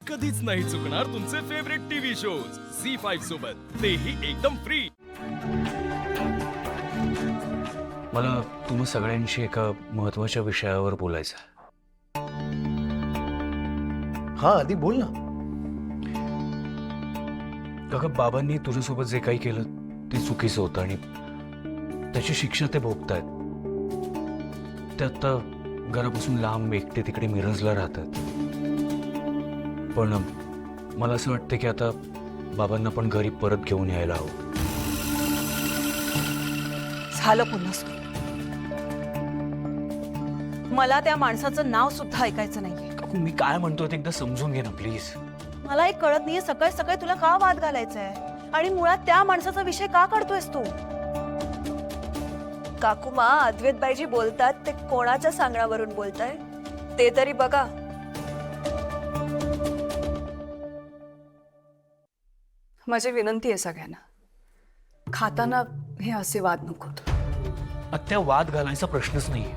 कधीच नाही चुकणार तुमचे फेवरेट टीव्ही शोज झी5 सोबत, तेही एकदम फ्री। मला तुम्ही सगळ्यांशी एका महत्वाच्या विषयावर बोलायचं आहे। हा आधी बोल ना। काका, बाबांनी तुझ्यासोबत जे काही केलं ते चुकीचं होतं आणि त्याची शिक्षा ते भोगतायत। ते आता घरापासून लांब एकटे तिकडे मिरजला राहतात, पण मला असं वाटतं की आता बाबांना पण घरी परत घेऊन यायला हवं। झालं पुन्हा सुरू। मला त्या माणसाचं नाव सुद्धा ऐकायचं नाहीये। काकू, मी काय म्हणतोय ते एकदा समजून घे ना प्लीज। मला एक कळत नाहीये, सकाळ सकाळी तुला का वाद घालायचाय आणि मुळात त्या माणसाचा विषय का काढतोयस तू? काकूमा, अद्वैतबाईजी बोलतात ते कोणाच्या सांगण्यावरून बोलताय ते तरी बघा। माझी विनंती आहे सगळ्यांना, खाताना हे असे वाद नकोत। आत्या, वाद घालायचा प्रश्नच नाहीये।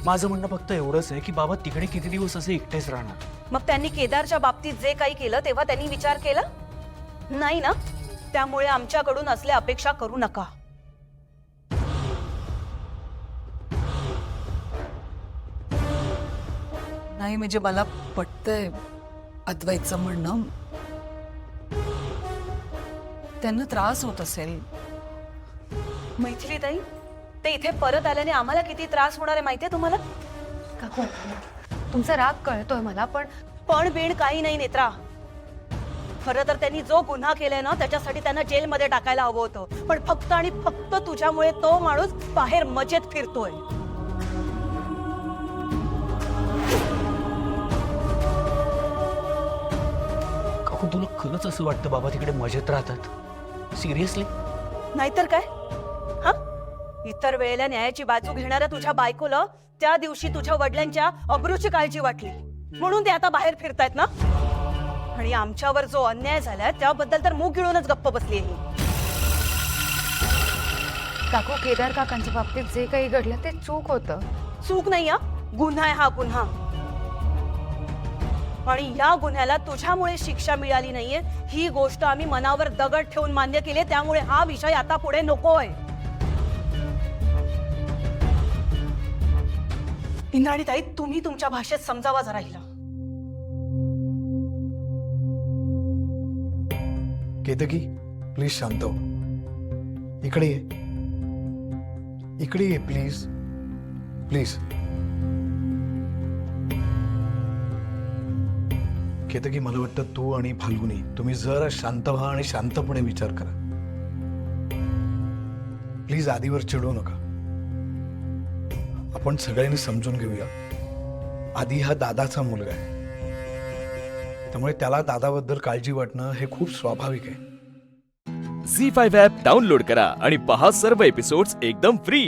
माझं म्हणणं फक्त एवढंच आहे की बाबा तिकडे किती दिवस असे एकटेच राहणार? मग त्यांनी केदारच्या बाबतीत जे काही केलं तेव्हा त्यांनी विचार केला नाही ना? त्यामुळे आमच्याकडून असल्या अपेक्षा करू नका। नाही म्हणजे मला पटतंय अद्वैतचं म्हणणं, त्यांना त्रास होत असेल। मैथिलीताई, ते इथे परत आल्याने आम्हाला किती त्रास होणार आहे माहितीये तुम्हाला? काकू, तुमचा राग कळतोय मला, पण बीण काही नाही नेत्रा। खरं तर त्यांनी जो गुन्हा केलाय ना त्याच्यासाठी त्यांना जेलमध्ये टाकायला हवं होतं, पण फक्त आणि फक्त तुझ्यामुळे तो माणूस बाहेर मजेत फिरतोय। काकू, तुला खरंच असं वाटतं बाबा तिकडे मजेत राहतात? सिरियसली? नाहीतर काय? हा, इतर वेळेला न्यायाची बाजू घेणाऱ्या तुझ्या बायकोला त्या दिवशी तुझ्या वडिलांच्या अब्रूची काळजी वाटली म्हणून ते आता बाहेर फिरतायत ना? आणि आमच्यावर जो अन्याय झालाय त्याबद्दल तर मूग गिळूनच गप्प बसली आहे। काकू, केदार काकांच्या बाबतीत जे काही घडलं ते चूक होतं। चूक नाही, हा गुन्हा आहे, हा गुन्हा। आणि या गुन्ह्याला तुझ्यामुळे शिक्षा मिळाली नाहीये ही गोष्ट आम्ही मनावर दगड ठेवून मान्य केले, त्यामुळे हा विषय आता पुढे नकोय। इंद्राणीताई, तुम्ही तुमच्या भाषेत समजावा जरा हिला। केतकी, प्लीज शांत हो। इकडे ये, इकडे ये प्लीज प्लीज। केतकी, मला वाटतं तू आणि फाल्गुनी तुम्ही जरा शांत व्हा आणि शांतपणे विचार करा प्लीज। आधीवर चिडू नका, आपण सगळ्यांनी समजून घेऊया। आधी हा दादाचा मुलगा आहे, त्यामुळे त्याला दादाबद्दल काळजी वाटणं हे खूप स्वाभाविक आहे। झी5 ॲप डाउनलोड करा आणि पहा सर्व एपिसोड्स एकदम फ्री।